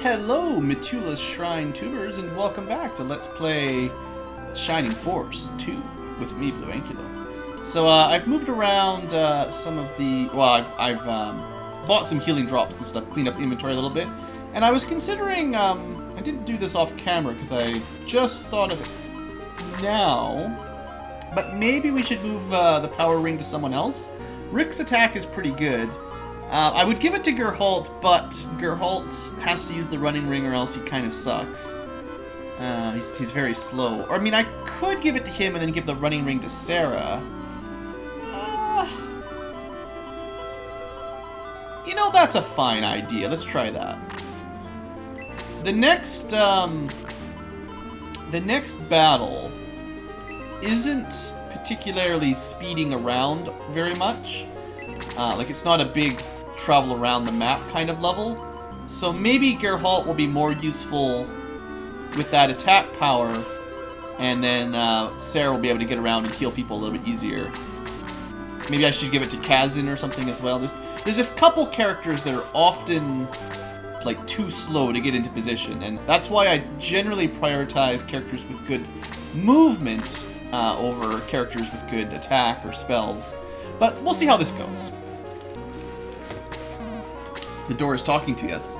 Hello, Mitula's Shrine Tubers, and welcome back to Let's Play Shining Force 2 with me, BlueAnkylo. So, I've moved around some of the... Well, I've bought some healing drops and stuff, cleaned up the inventory a little bit, and I was considering... I didn't do this off camera because I just thought of it now, but maybe we should move the power ring to someone else. Rick's attack is pretty good. I would give it to Geralt, but Geralt has to use the running ring or else he kind of sucks. He's very slow. Or, I mean, I could give it to him and then give the running ring to Sarah. You know, that's a fine idea. Let's try that. The next battle isn't particularly speeding around very much. Like, it's not a big travel around the map kind of level. So maybe Geralt will be more useful with that attack power, and then Sarah will be able to get around and heal people a little bit easier. Maybe I should give it to Kazin or something as well. There's a couple characters that are often like too slow to get into position, and that's why I generally prioritize characters with good movement over characters with good attack or spells. But we'll see how this goes. The door is talking to us.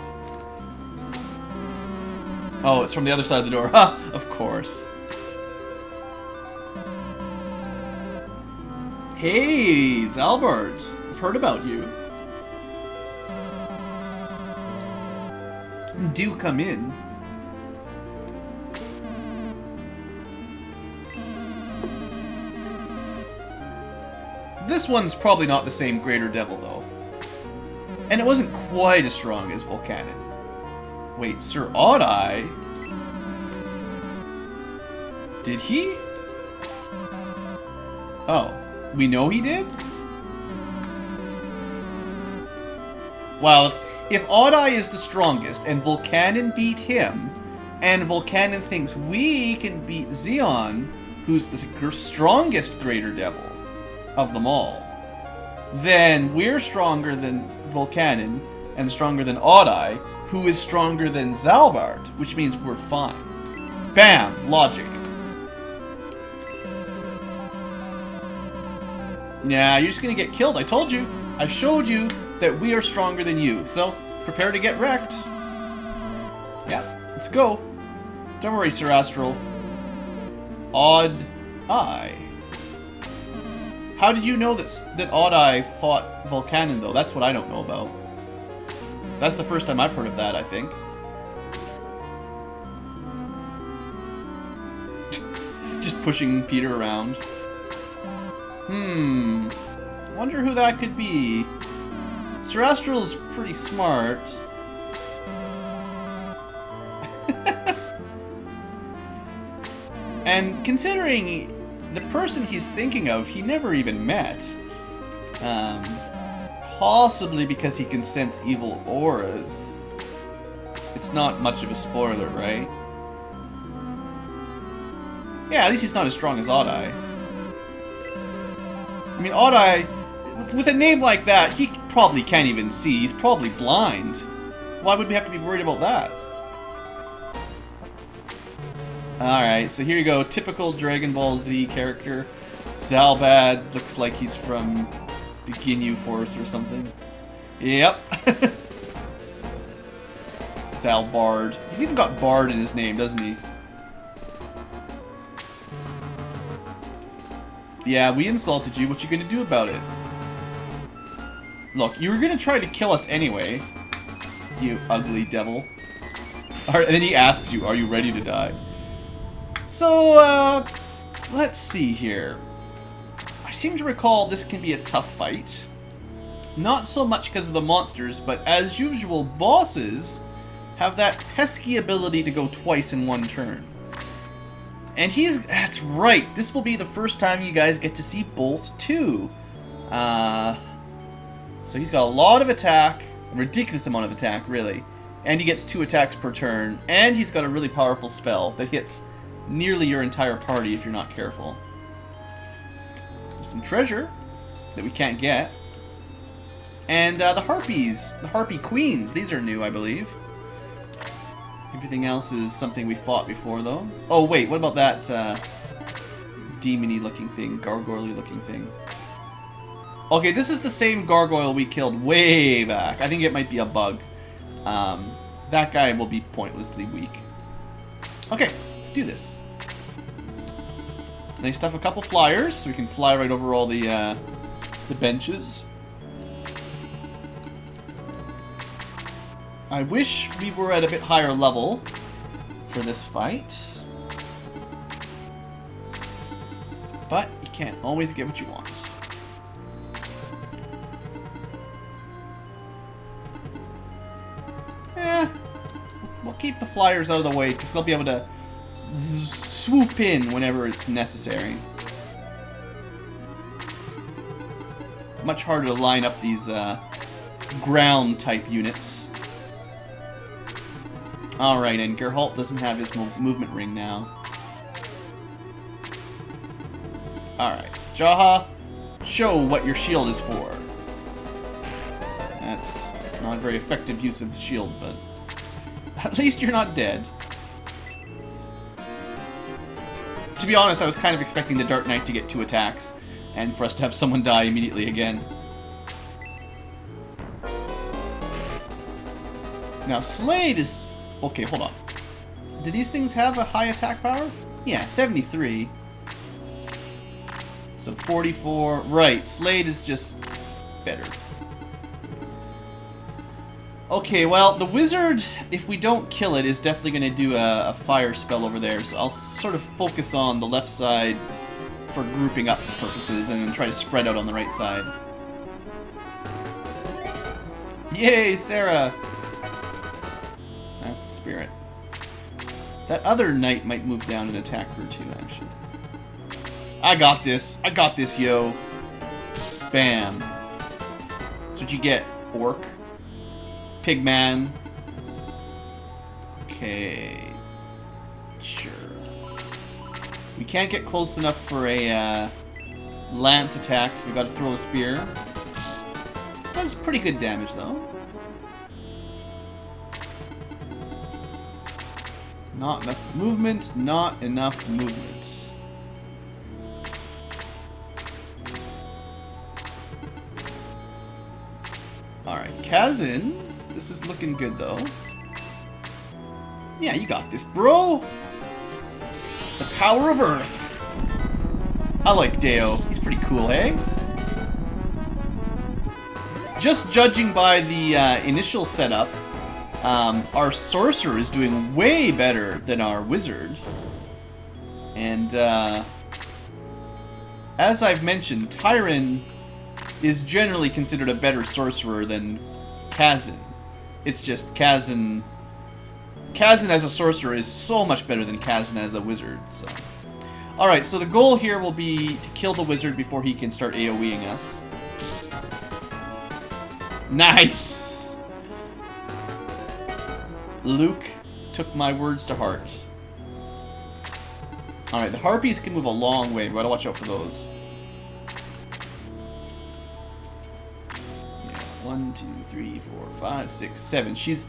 Oh, it's from the other side of the door. Ha! Of course. Hey, Zalbard. I've heard about you. Do come in. This one's probably not the same Greater Devil, though. And it wasn't quite as strong as Volcanin. Wait, Sir Oddeye? Did he? Oh, we know he did? Well, if Oddeye is the strongest, and Volcanin beat him, and Volcanin thinks we can beat Xeon, who's the strongest Greater Devil of them all, then we're stronger than Volcanin and stronger than Oddeye, who is stronger than Zalbard, which means we're fine. Bam! Logic. Yeah, you're just gonna get killed. I told you. I showed you that we are stronger than you. So, prepare to get wrecked. Yeah, let's go. Don't worry, Sir Astral. Odd Eye. How did you know that Oddeye fought Volcanin, though? That's what I don't know about. That's the first time I've heard of that, I think. Just pushing Peter around. Wonder who that could be. Sir Astral's pretty smart. And considering the person he's thinking of, he never even met. Possibly because he can sense evil auras. It's not much of a spoiler, right? Yeah, at least he's not as strong as Oddeye. I mean, Oddeye, with a name like that, he probably can't even see. He's probably blind. Why would we have to be worried about that? Alright, so here you go. Typical Dragon Ball Z character. Zalbard looks like he's from the Ginyu Force or something. Yep. Zalbard. He's even got Bard in his name, doesn't he? Yeah, we insulted you. What you gonna do about it? Look, you were gonna try to kill us anyway. You ugly devil. And then he asks you, are you ready to die? So, let's see here. I seem to recall this can be a tough fight. Not so much because of the monsters, but as usual, bosses have that pesky ability to go twice in one turn. And that's right, this will be the first time you guys get to see Bolt 2. So he's got a lot of attack, a ridiculous amount of attack, really. And he gets 2 attacks per turn, and he's got a really powerful spell that hits nearly your entire party if you're not careful. There's some treasure that we can't get. And the harpies, the harpy queens, these are new, I believe. Everything else is something we fought before, though. Oh, wait, what about that demon-y looking thing, gargoyle-y looking thing? Okay, this is the same gargoyle we killed way back. I think it might be a bug. That guy will be pointlessly weak. Okay, let's do this. Nice stuff, a couple flyers, so we can fly right over all the benches. I wish we were at a bit higher level for this fight. But you can't always get what you want. We'll keep the flyers out of the way because they'll be able to swoop in whenever it's necessary. Much harder to line up these ground type units. Alright, and Geralt doesn't have his movement ring now. Alright, Jaha, show what your shield is for. That's not a very effective use of the shield, but at least you're not dead. To be honest, I was kind of expecting the Dark Knight to get 2 attacks, and for us to have someone die immediately again. Now, Slade is... Okay, hold on. Do these things have a high attack power? Yeah, 73. So 44. Right, Slade is just better. Okay, well, the wizard, if we don't kill it, is definitely going to do a fire spell over there. So I'll sort of focus on the left side for grouping up purposes and then try to spread out on the right side. Yay, Sarah! That's the spirit. That other knight might move down and attack her too, actually. I got this. I got this, yo. Bam. That's what you get, orc. Pigman. Okay. Sure. We can't get close enough for a lance attack, so we gotta throw a spear. Does pretty good damage, though. Not enough movement, not enough movement. Alright, Kazin. This is looking good, though. Yeah, you got this, bro! The power of Earth. I like Deo. He's pretty cool, hey? Just judging by the initial setup, our sorcerer is doing way better than our wizard. And, as I've mentioned, Tyron is generally considered a better sorcerer than Kazin. It's just Kazin as a sorcerer is so much better than Kazin as a wizard, so. Alright, so the goal here will be to kill the wizard before he can start AoEing us. Nice! Luke took my words to heart. Alright, the harpies can move a long way. We gotta watch out for those. Yeah, 1, 2, 3, 4, 5, 6, 7. She's,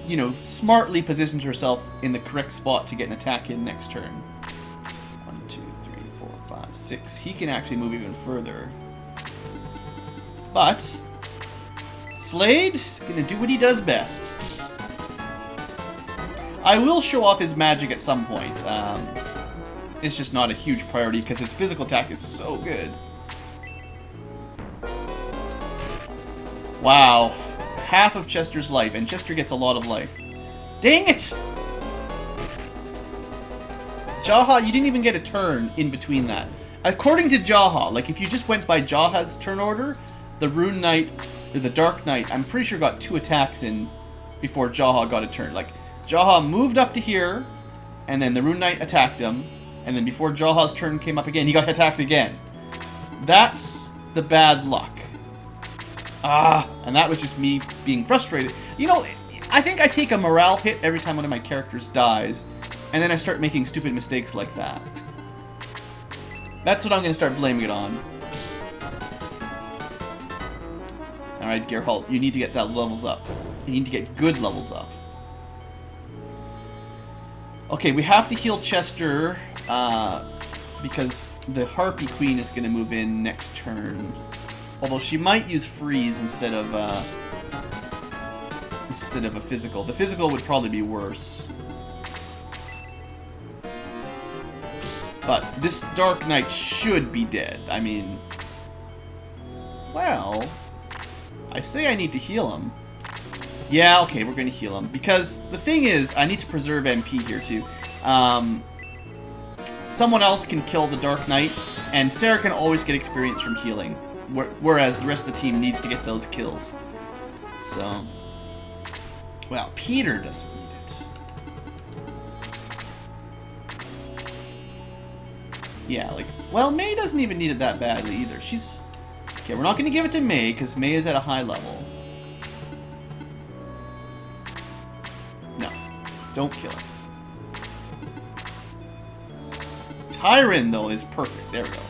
you know, smartly positioned herself in the correct spot to get an attack in next turn. 1, 2, 3, 4, 5, 6. He can actually move even further. But Slade is gonna do what he does best. I will show off his magic at some point. It's just not a huge priority because his physical attack is so good. Wow. Half of Chester's life, and Chester gets a lot of life. Dang it! Jaha, you didn't even get a turn in between that. According to Jaha, like if you just went by Jaha's turn order, the Rune Knight, or the Dark Knight, I'm pretty sure got 2 attacks in before Jaha got a turn. Like, Jaha moved up to here, and then the Rune Knight attacked him, and then before Jaha's turn came up again, he got attacked again. That's the bad luck. And that was just me being frustrated. You know, I think I take a morale hit every time one of my characters dies, and then I start making stupid mistakes like that. That's what I'm going to start blaming it on. Alright, Geralt, you need to get that levels up. You need to get good levels up. Okay, we have to heal Chester because the Harpy Queen is going to move in next turn. Although she might use freeze instead of a physical. The physical would probably be worse. But this Dark Knight should be dead. I mean, well, I say I need to heal him. Yeah, okay, we're going to heal him. Because the thing is, I need to preserve MP here, too. Someone else can kill the Dark Knight, and Sarah can always get experience from healing. Whereas the rest of the team needs to get those kills. So, well, Peter doesn't need it. Yeah, like, well, May doesn't even need it that badly either. She's... Okay, we're not going to give it to May, because May is at a high level. No, don't kill her. Tyron, though, is perfect. There we go.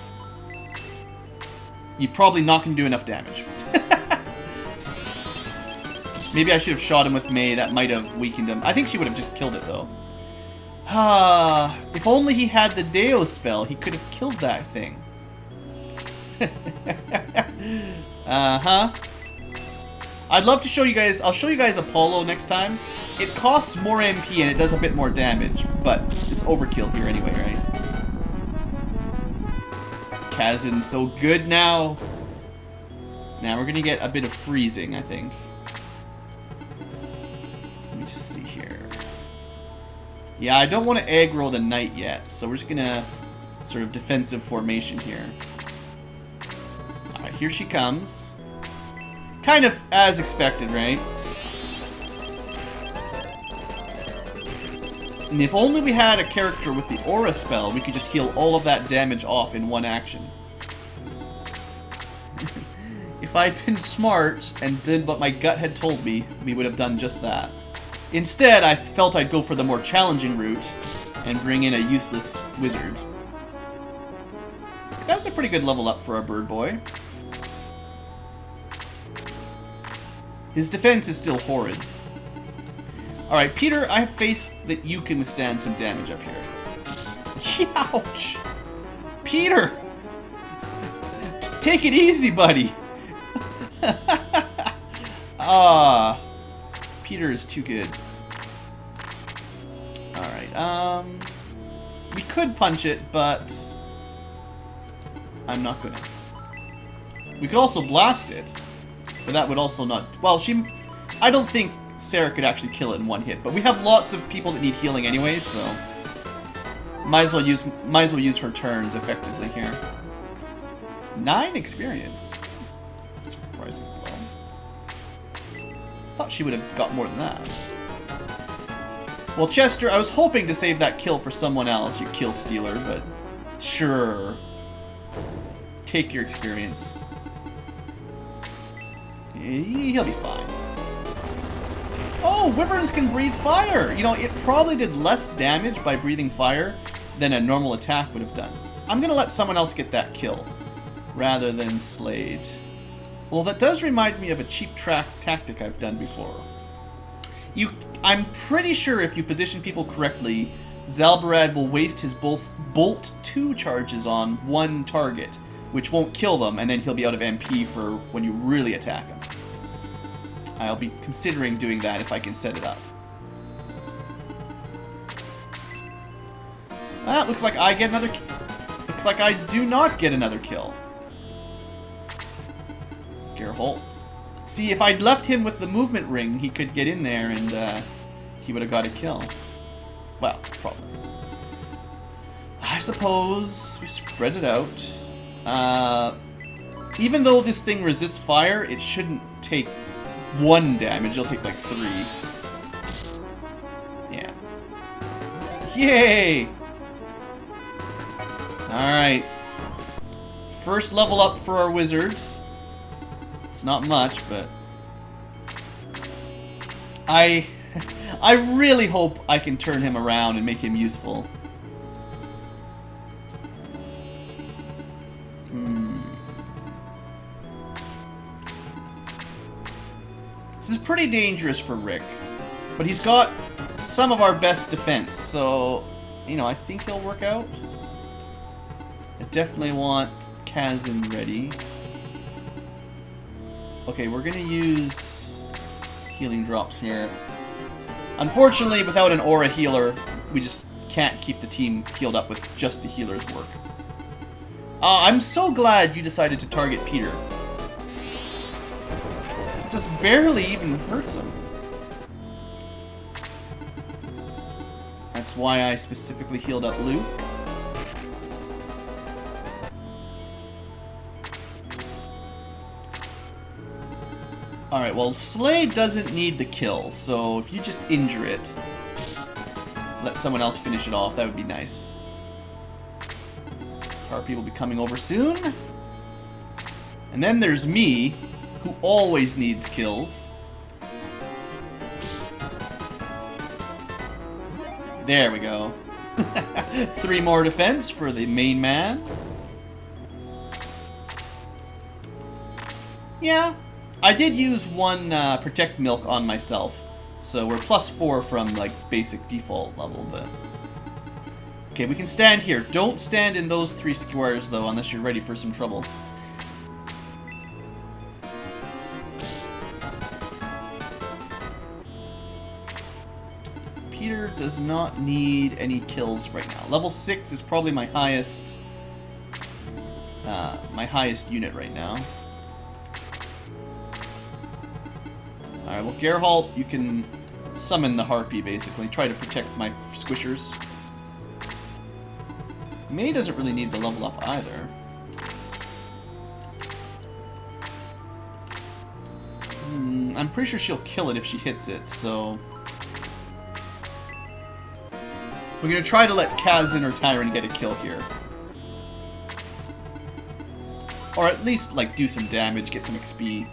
You're probably not going to do enough damage. Maybe I should have shot him with May. That might have weakened him. I think she would have just killed it, though. If only he had the Deo spell, he could have killed that thing. Uh-huh. I'd love to show you guys... I'll show you guys Apollo next time. It costs more MP and it does a bit more damage, but it's overkill here anyway, right? Kazan's so good now. Now we're gonna get a bit of freezing, I think. Let me just see here. Yeah, I don't want to aggro the knight yet, so we're just gonna sort of defensive formation here. Alright, here she comes. Kind of as expected, right? And if only we had a character with the aura spell, we could just heal all of that damage off in one action. If I'd been smart and did what my gut had told me, we would have done just that. Instead, I felt I'd go for the more challenging route and bring in a useless wizard. That was a pretty good level up for our bird boy. His defense is still horrid. Alright, Peter, I have faith that you can withstand some damage up here. Ouch! Peter! Take it easy, buddy! Peter is too good. Alright, we could punch it, but I'm not gonna. We could also blast it, but that would also not... Well, I don't think Sarah could actually kill it in one hit, but we have lots of people that need healing anyway, so might as well use her turns effectively here. 9 experience. That's surprisingly low. Thought she would have got more than that. Well, Chester, I was hoping to save that kill for someone else, you kill stealer, but sure. Take your experience. He'll be fine. Oh, wyverns can breathe fire! You know, it probably did less damage by breathing fire than a normal attack would have done. I'm gonna let someone else get that kill, rather than Slade. Well, that does remind me of a cheap tactic I've done before. I'm pretty sure if you position people correctly, Zalbard will waste his Bolt 2 charges on one target, which won't kill them, and then he'll be out of MP for when you really attack him. I'll be considering doing that if I can set it up. Ah, looks like I get another... Looks like I do not get another kill. Gerholt. See, if I'd left him with the movement ring, he could get in there and he would have got a kill. Well, probably. I suppose we spread it out. Even though this thing resists fire, it shouldn't take 1 damage. It'll take like 3. Yeah. Yay! Alright. First level up for our wizards. It's not much, but I really hope I can turn him around and make him useful. This is pretty dangerous for Rick, but he's got some of our best defense. So, you know, I think he'll work out. I definitely want Kazan ready. Okay, we're gonna use healing drops here. Unfortunately, without an aura healer, we just can't keep the team healed up with just the healer's work. I'm so glad you decided to target Peter. It just barely even hurts him. That's why I specifically healed up Luke. Alright, well, Slade doesn't need the kill, so if you just injure it, let someone else finish it off, that would be nice. Harpy will be coming over soon. And then there's me, who always needs kills. There we go. 3 more defense for the main man. Yeah. I did use 1 Protect Milk on myself, so we're +4 from, like, basic default level, but... Okay, we can stand here. Don't stand in those 3 squares, though, unless you're ready for some trouble. Peter does not need any kills right now. Level 6 is probably my highest unit right now. Alright, well, Geralt, you can summon the Harpy, basically. Try to protect my squishers. May doesn't really need the level up either. I'm pretty sure she'll kill it if she hits it, so... We're gonna try to let Kazan or Tyrant get a kill here. Or at least, like, do some damage, get some XP.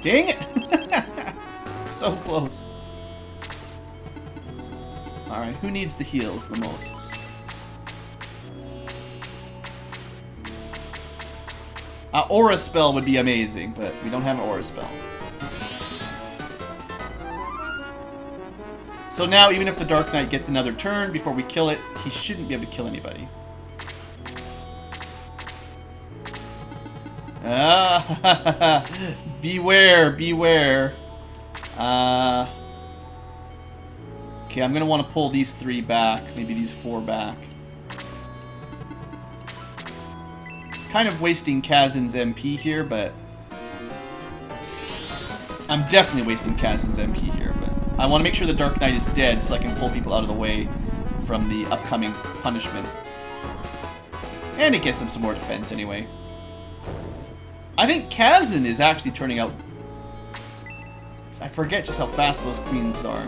Dang it! So close. Alright, who needs the heals the most? Aura spell would be amazing, but we don't have an aura spell. So now, even if the Dark Knight gets another turn before we kill it, he shouldn't be able to kill anybody. Beware, beware. Okay, I'm gonna want to pull these 3 back, maybe these 4 back. Kind of wasting Kazan's MP here, but... I'm definitely wasting Kazan's MP here, but... I want to make sure the Dark Knight is dead so I can pull people out of the way from the upcoming punishment. And it gets them some more defense anyway. I think Kazan is actually turning out... I forget just how fast those queens are.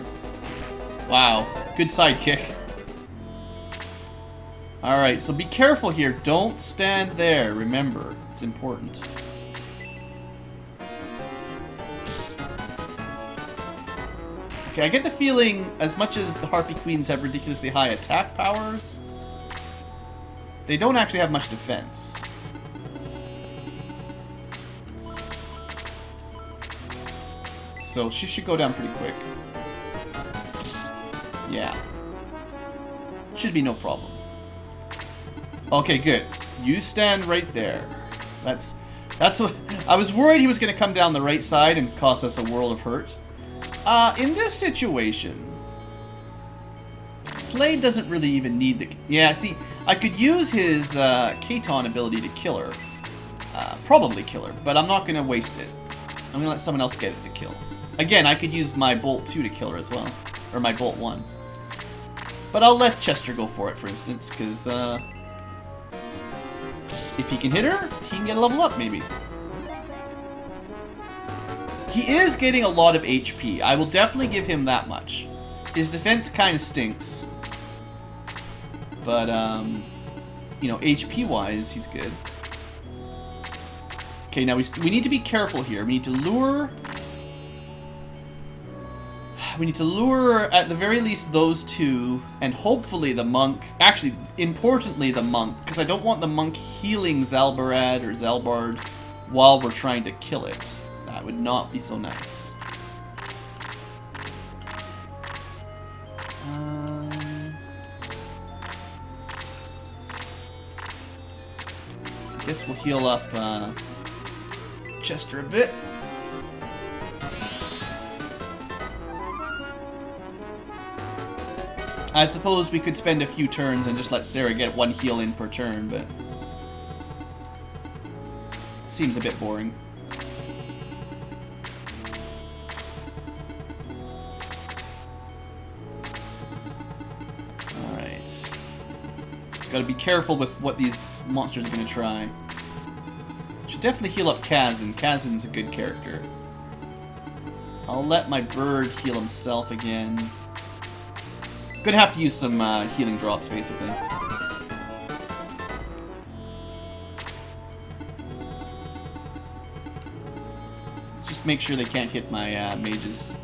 Wow, good sidekick. Alright, so be careful here. Don't stand there, remember. It's important. Okay, I get the feeling, as much as the Harpy Queens have ridiculously high attack powers, they don't actually have much defense. So she should go down pretty quick. Yeah. Should be no problem. Okay, good. You stand right there. That's what... I was worried he was going to come down the right side and cause us a world of hurt. In this situation... Slade doesn't really even need the... Yeah, see, I could use his Katon ability to kill her. Probably kill her, but I'm not going to waste it. I'm going to let someone else get it to kill. Again, I could use my Bolt 2 to kill her as well. Or my Bolt 1. But I'll let Chester go for it, for instance, because... if he can hit her, he can get a level up, maybe. He is getting a lot of HP. I will definitely give him that much. His defense kind of stinks. But, you know, HP-wise, he's good. Okay, now we need to be careful here. We need to lure... We need to lure, at the very least, those 2, and hopefully the monk. Actually, importantly, the monk, because I don't want the monk healing Zalbard or Zalbard while we're trying to kill it. That would not be so nice. guess we'll heal up Chester a bit. I suppose we could spend a few turns and just let Sarah get one heal in per turn, but seems a bit boring. Alright. Just gotta be careful with what these monsters are gonna try. Should definitely heal up Kazan. Kazan's a good character. I'll let my bird heal himself again. Gonna have to use some healing drops, basically. Let's just make sure they can't hit my mages.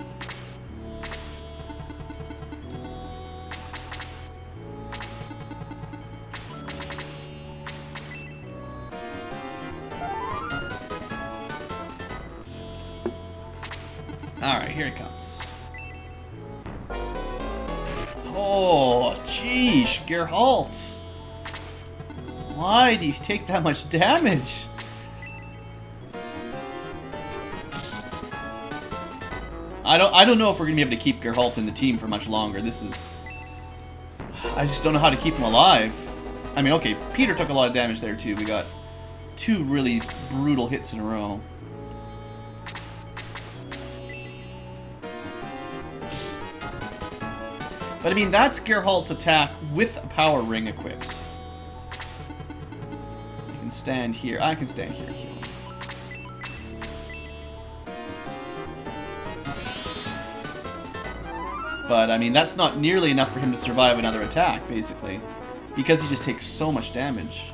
Alright, here it comes. Oh, jeez, Geralt. Why do you take that much damage? I don't know if we're gonna be able to keep Geralt in the team for much longer. This is... I just don't know how to keep him alive. I mean, okay, Peter took a lot of damage there too. We got 2 really brutal hits in a row. But I mean, that's Geralt's attack with a power ring equipped. I can stand here. I can stand here. But I mean, that's not nearly enough for him to survive another attack, basically. Because he just takes so much damage.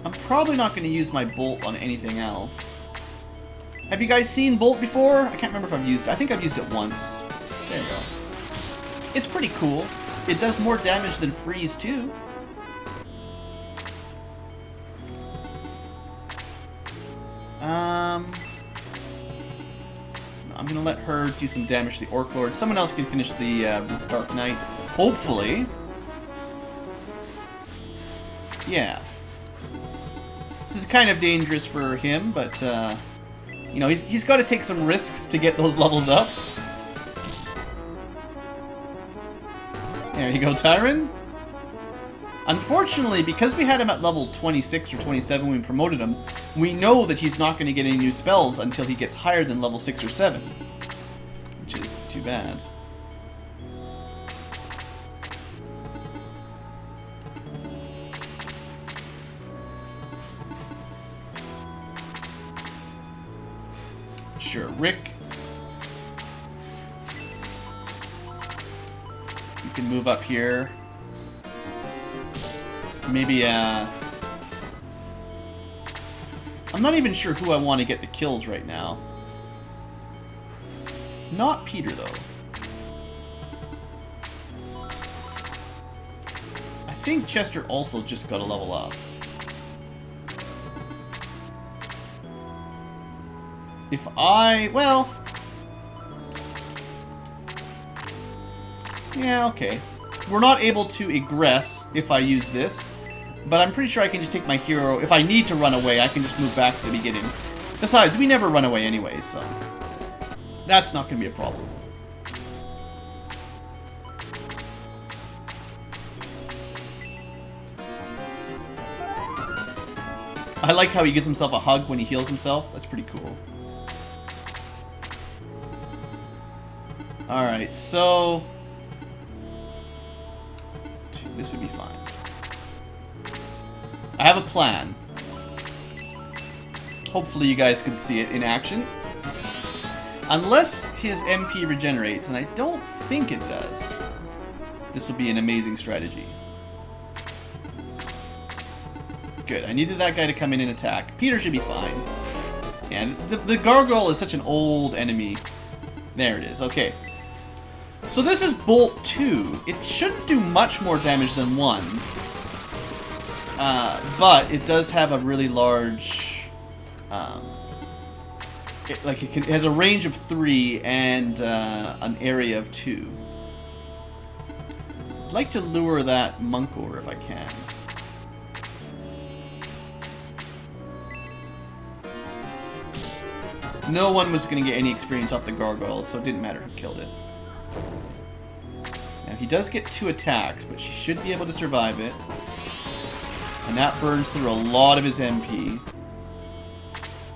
I'm probably not going to use my bolt on anything else. Have you guys seen Bolt before? I can't remember if I've used it. I think I've used it once. There you go. It's pretty cool. It does more damage than Freeze, too. I'm gonna let her do some damage to the Orc Lord. Someone else can finish the Dark Knight. Hopefully. Yeah. This is kind of dangerous for him, but... you know, he's got to take some risks to get those levels up. There you go, Tyron. Unfortunately, because we had him at level 26 or 27 when we promoted him, we know that he's not going to get any new spells until he gets higher than level 6 or 7. Which is too bad. Sure, Rick. You can move up here. Maybe, I'm not even sure who I want to get the kills right now. Not Peter, though. I think Chester also just got a level up. If well... Yeah, okay. We're not able to egress if I use this, but I'm pretty sure I can just take my hero. If I need to run away, I can just move back to the beginning. Besides, we never run away anyway, so... That's not going to be a problem. I like how he gives himself a hug when he heals himself. That's pretty cool. Alright, so... This would be fine. I have a plan. Hopefully you guys can see it in action. Unless his MP regenerates, and I don't think it does, this would be an amazing strategy. Good, I needed that guy to come in and attack. Peter should be fine. And the gargoyle is such an old enemy. There it is, okay. So this is Bolt 2. It shouldn't do much more damage than 1. But it does have a really large... it has a range of 3 and an area of 2. I'd like to lure that monk over if I can. No one was going to get any experience off the gargoyle, so it didn't matter who killed it. Now, he does get 2 attacks, but she should be able to survive it. And that burns through a lot of his MP.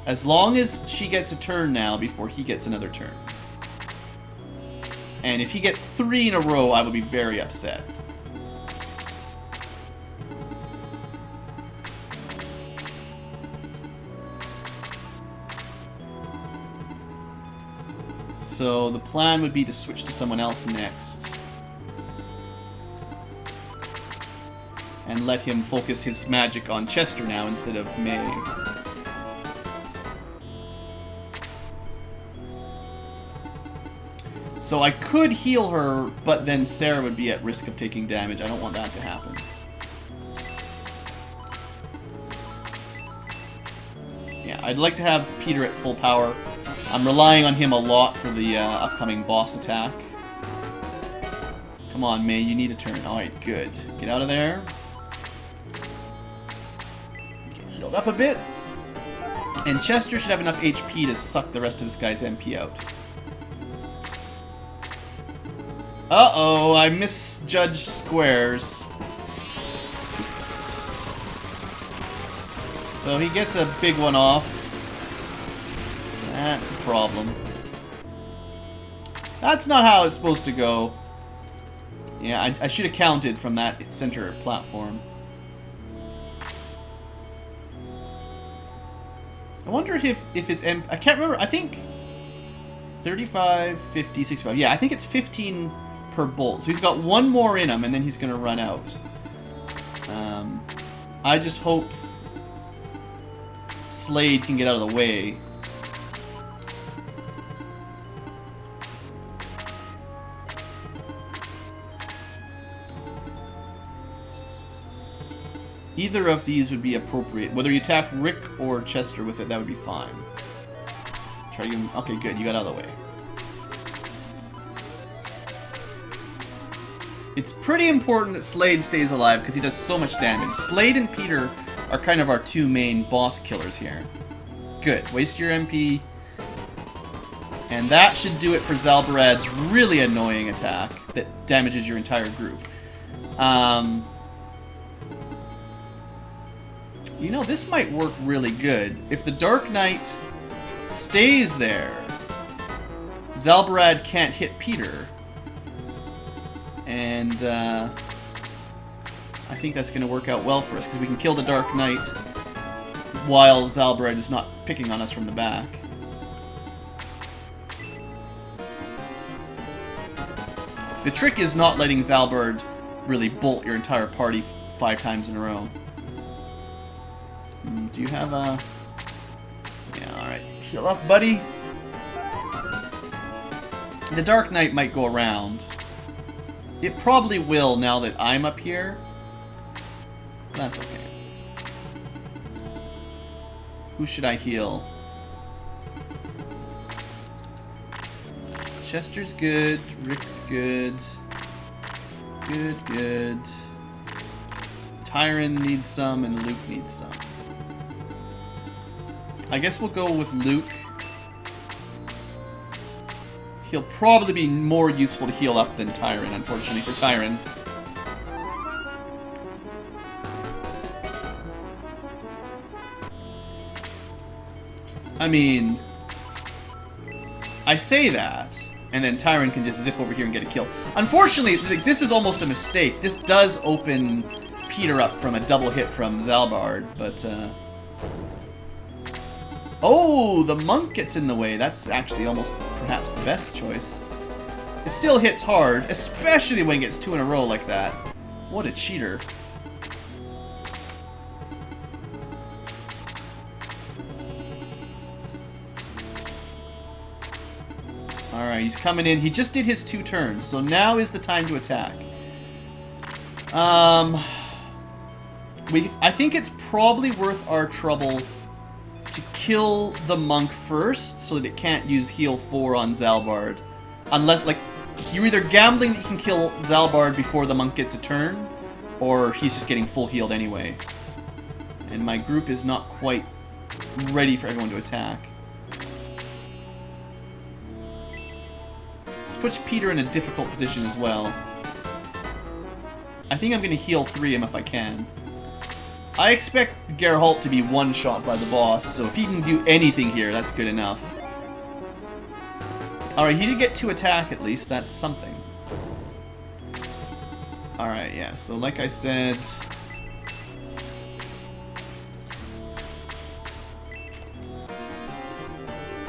As long as she gets a turn now before he gets another turn. And if he gets 3 in a row, I will be very upset. So the plan would be to switch to someone else next. And let him focus his magic on Chester now instead of May. So I could heal her, but then Sarah would be at risk of taking damage. I don't want that to happen. Yeah, I'd like to have Peter at full power. I'm relying on him a lot for the upcoming boss attack. Come on, May, you need a turn. Alright, good. Get out of there. Get healed up a bit. And Chester should have enough HP to suck the rest of this guy's MP out. Uh-oh, I misjudged squares. Oops. So he gets a big one off. That's a problem. That's not how it's supposed to go. Yeah, I should have counted from that center platform. I wonder if his MP... I can't remember. I think 35, 50, 65. Yeah, I think it's 15 per bolt. So he's got 1 more in him, and then he's going to run out. I just hope Slade can get out of the way. Either of these would be appropriate. Whether you attack Rick or Chester with it, that would be fine. Try to... Okay, good. You got out of the way. It's pretty important that Slade stays alive because he does so much damage. Slade and Peter are kind of our 2 main boss killers here. Good. Waste your MP. And that should do it for Zalbarad's really annoying attack that damages your entire group. You know, this might work really good. If the Dark Knight stays there, Zalbarad can't hit Peter. And I think that's going to work out well for us, because we can kill the Dark Knight while Zalbarad is not picking on us from the back. The trick is not letting Zalbard really bolt your entire party 5 times in a row. Do you have a... Yeah, alright. Heal up, buddy. The Dark Knight might go around. It probably will now that I'm up here. That's okay. Who should I heal? Chester's good. Rick's good. Good. Tyron needs some, and Luke needs some. I guess we'll go with Luke. He'll probably be more useful to heal up than Tyron, unfortunately for Tyron. I mean, I say that, and then Tyron can just zip over here and get a kill. Unfortunately, this is almost a mistake. This does open Peter up from a double hit from Zalbard, but... Oh, the monk gets in the way. That's actually almost perhaps the best choice. It still hits hard, especially when it gets 2 in a row like that. What a cheater. Alright, he's coming in. He just did his 2 turns, so now is the time to attack. I think it's probably worth our trouble to kill the monk first, so that it can't use heal 4 on Zalbard. Unless, like, You're either gambling that you can kill Zalbard before the monk gets a turn, or he's just getting full healed anyway. And my group is not quite ready for everyone to attack. This puts Peter in a difficult position as well. I think I'm going to heal 3 him if I can. I expect Geralt to be one-shot by the boss, so if he can do anything here, that's good enough. Alright, he did get 2 attack at least, that's something. Alright, yeah, so like I said...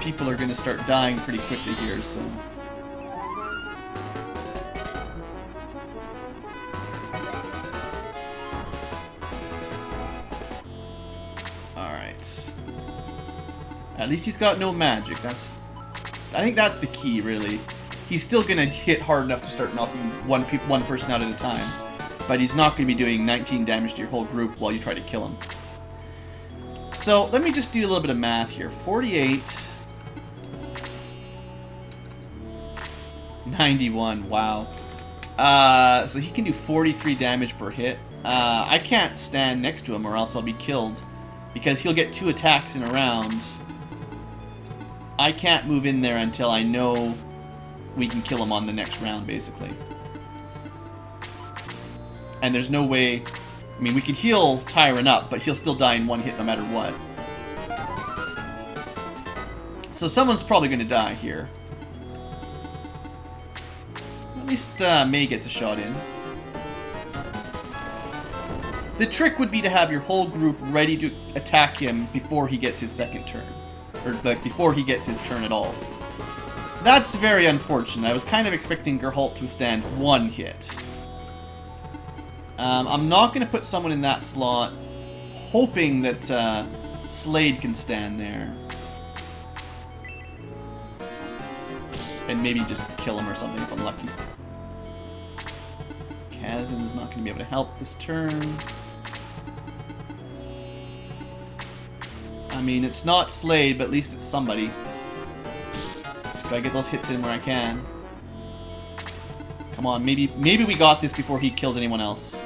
people are going to start dying pretty quickly here, so... Alright. At least he's got no magic, that's... I think that's the key, really. He's still going to hit hard enough to start knocking one person out at a time. But he's not going to be doing 19 damage to your whole group while you try to kill him. So, let me just do a little bit of math here. 48... 91, wow. So he can do 43 damage per hit. I can't stand next to him or else I'll be killed. Because he'll get 2 attacks in a round. I can't move in there until I know we can kill him on the next round, basically. And there's no way... I mean, we can heal Tyrant up, but he'll still die in 1 hit no matter what. So someone's probably going to die here. At least May gets a shot in. The trick would be to have your whole group ready to attack him before he gets his second turn. Or, like, before he gets his turn at all. That's very unfortunate. I was kind of expecting Geralt to withstand 1 hit. I'm not going to put someone in that slot, hoping that Slade can stand there. And maybe just kill him or something if I'm lucky. Kazan's not going to be able to help this turn. I mean, it's not Slade, but at least it's somebody. So gotta get those hits in where I can. Come on, maybe we got this before he kills anyone else.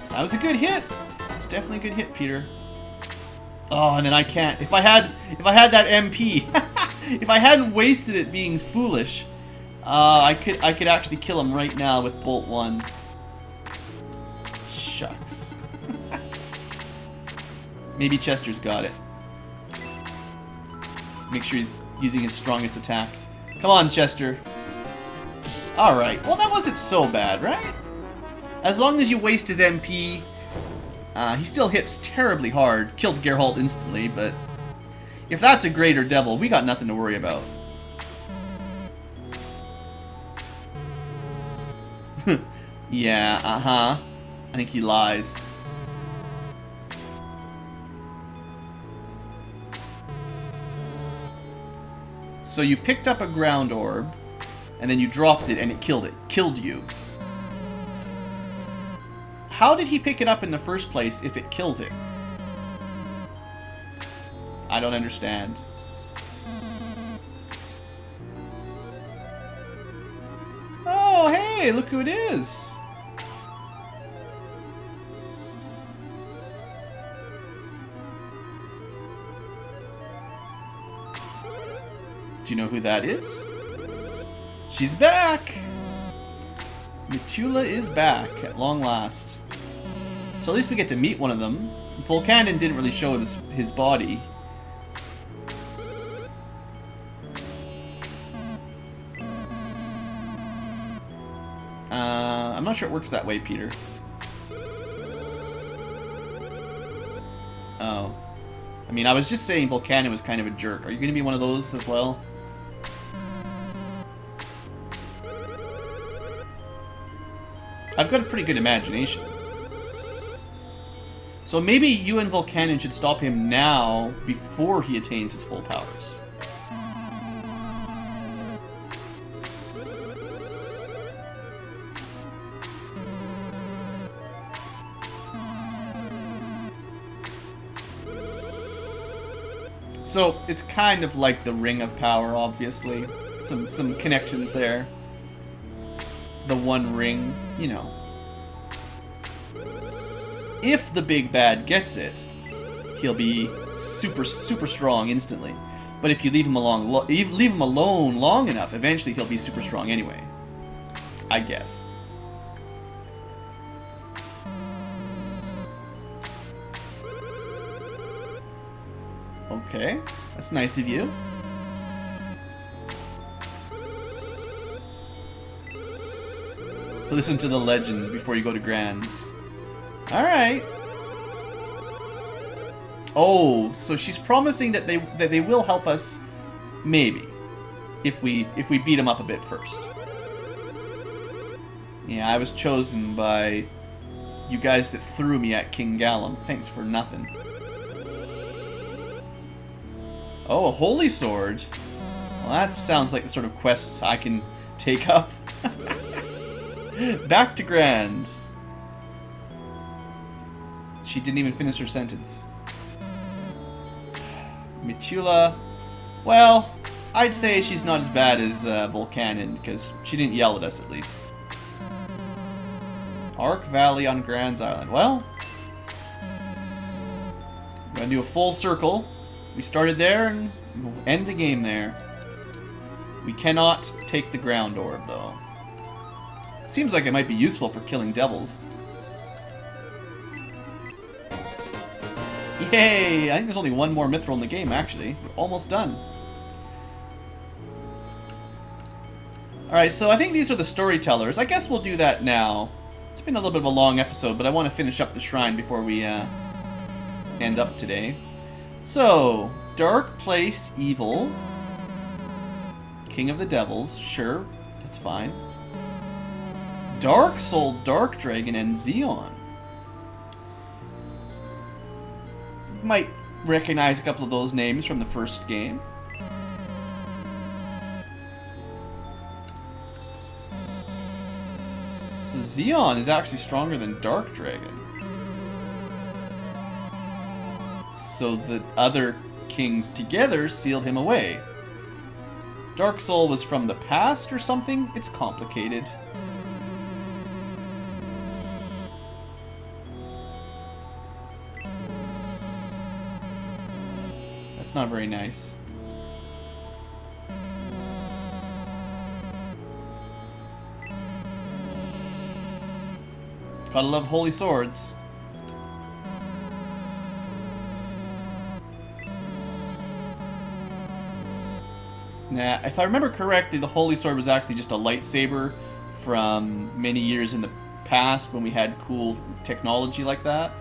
That was a good hit. That was definitely a good hit, Peter. Oh, and then I can't. If I had that MP, if I hadn't wasted it being foolish, I could actually kill him right now with Bolt 1. Shucks. Maybe Chester's got it. Make sure he's using his strongest attack. Come on, Chester. Alright, well that wasn't so bad, right? As long as you waste his MP, he still hits terribly hard. Killed Geralt instantly, but if that's a greater devil, we got nothing to worry about. Yeah, I think he lies. So you picked up a ground orb, and then you dropped it, and it killed you. How did he pick it up in the first place if it kills it? I don't understand. Oh, hey, look who it is. Do you know who that is? She's back! Mitula is back at long last. So at least we get to meet one of them. Volcanon didn't really show his body. I'm not sure it works that way, Peter. Oh. I mean, I was just saying Volcanon was kind of a jerk. Are you going to be one of those as well? I've got a pretty good imagination. So maybe you and Volcanon should stop him now before he attains his full powers. So it's kind of like the Ring of Power, obviously. some connections there. The One Ring, you know. If the big bad gets it, he'll be super strong instantly. But if you leave him alone long enough, eventually he'll be super strong anyway. I guess. Okay, that's nice of you. Listen to the legends before you go to Grands. Alright. Oh, so she's promising that they will help us, maybe, if we beat them up a bit first. Yeah, I was chosen by you guys that threw me at King Gallum. Thanks for nothing. Oh, a holy sword. Well, that sounds like the sort of quests I can take up. Back to Grands. She didn't even finish her sentence. Mitula, well, I'd say she's not as bad as Volcanon, because she didn't yell at us at least. Ark Valley on Grands Island. Well, we're going to do a full circle. We started there, and we'll end the game there. We cannot take the ground orb, though. Seems like it might be useful for killing devils. Yay! I think there's only one more mithril in the game, actually. We're almost done. Alright, so I think these are the storytellers. I guess we'll do that now. It's been a little bit of a long episode, but I want to finish up the shrine before we end up today. So, Dark Place Evil. King of the Devils. Sure, that's fine. Dark Soul Dark Dragon and Xeon. Might recognize a couple of those names from the first game. So Xeon is actually stronger than Dark Dragon. So the other kings together sealed him away. Dark Soul was from the past or something? It's complicated. That's not very nice. Gotta love holy swords. Nah, if I remember correctly, the holy sword was actually just a lightsaber from many years in the past when we had cool technology like that.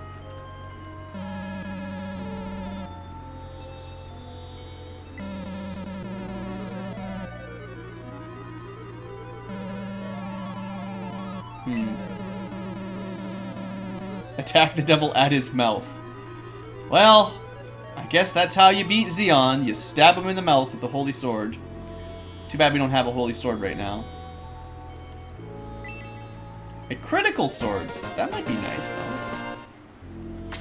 Attack the devil at his mouth. Well, I guess that's how you beat Xeon. You stab him in the mouth with the holy sword. Too bad we don't have a holy sword right now. A critical sword. That might be nice, though.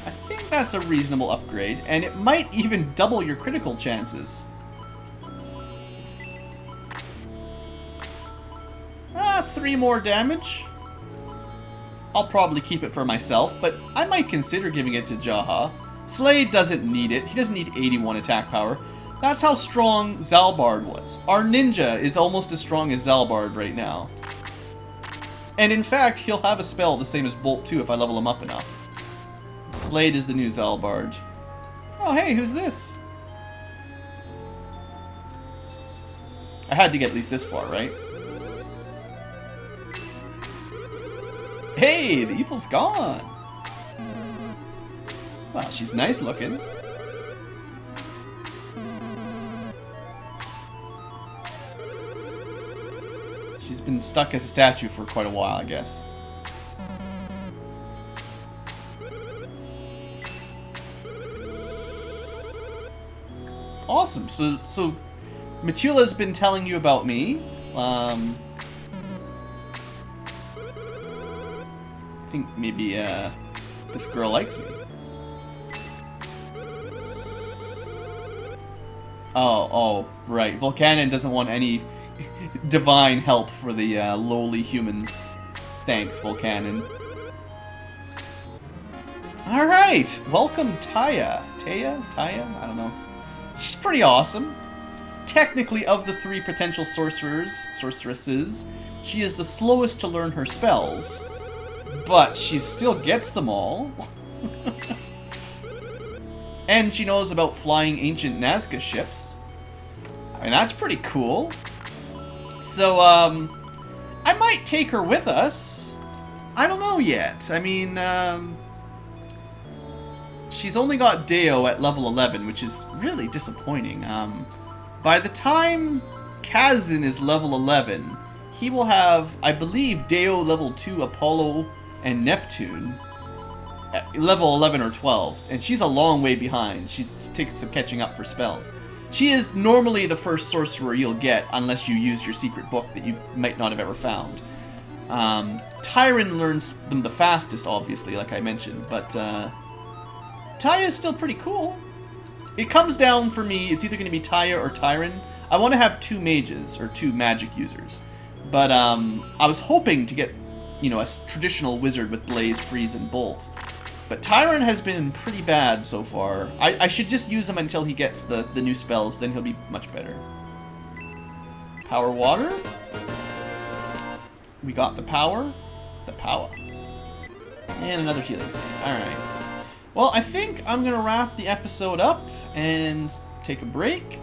I think that's a reasonable upgrade, and it might even double your critical chances. 3 more damage. I'll probably keep it for myself, but I might consider giving it to Jaha. Slade doesn't need it. He doesn't need 81 attack power. That's how strong Zalbard was. Our ninja is almost as strong as Zalbard right now. And in fact, he'll have a spell the same as Bolt 2 if I level him up enough. Slade is the new Zalbard. Oh, hey, who's this? I had to get at least this far, right? Hey, the evil's gone! Wow, she's nice looking. She's been stuck as a statue for quite a while, I guess. Awesome. So Mitula's been telling you about me. I think maybe this girl likes me. Oh, right. Volcanon doesn't want any divine help for the lowly humans. Thanks, Volcanon. Alright, welcome Taya. Taya? I don't know. She's pretty awesome. Technically, of the 3 potential sorceresses, she is the slowest to learn her spells. But she still gets them all. And she knows about flying ancient Nazca ships. I mean, that's pretty cool. So, I might take her with us. I don't know yet. I mean, she's only got Deo at level 11, which is really disappointing. By the time Kazin is level 11, he will have, I believe, Deo level 2, Apollo, and Neptune at level 11 or 12. And she's a long way behind. She's taking some catching up for spells. She is normally the first sorcerer you'll get, unless you use your secret book that you might not have ever found. Tyron learns them the fastest, obviously, like I mentioned, but Taya is still pretty cool. It comes down for me, it's either going to be Taya or Tyron. I want to have 2 mages, or 2 magic users. But I was hoping to get, you know, a traditional wizard with Blaze, Freeze, and Bolt. But Tyron has been pretty bad so far. I should just use him until he gets the new spells, then he'll be much better. Power Water. We got the power. The power. And another healing save. Alright. Well, I think I'm going to wrap the episode up and take a break.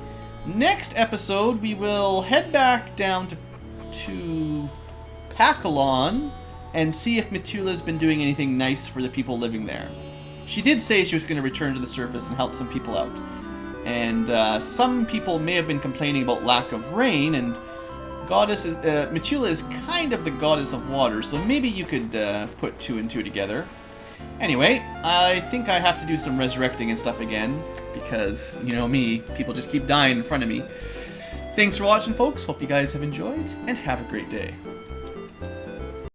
Next episode, we will head back down to Pakalon and see if Mitula's been doing anything nice for the people living there. She did say she was going to return to the surface and help some people out. And some people may have been complaining about lack of rain, and Mitula is kind of the goddess of water, so maybe you could put 2 and 2 together. Anyway, I think I have to do some resurrecting and stuff again, because, you know me, people just keep dying in front of me. Thanks for watching, folks. Hope you guys have enjoyed, and have a great day.